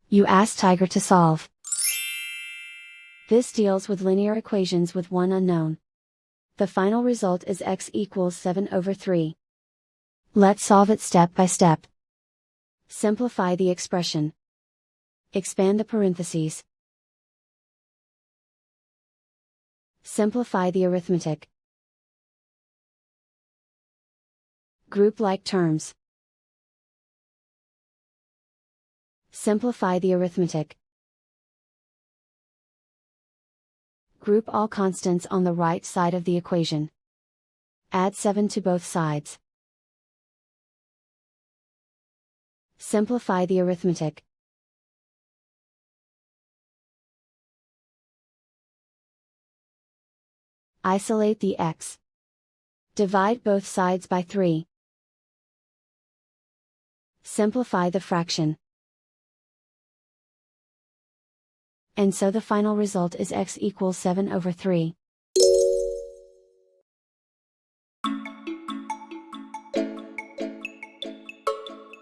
You ask Tiger to solve. This deals with linear equations with one unknown. The final result is x equals 7/3. Let's solve it step by step. Simplify the expression. Expand the parentheses. Simplify the arithmetic. Group like terms. Simplify the arithmetic. Group all constants on the right side of the equation. Add 7 to both sides. Simplify the arithmetic. Isolate the x. Divide both sides by 3. Simplify the fraction. And so the final result is x equals 7/3.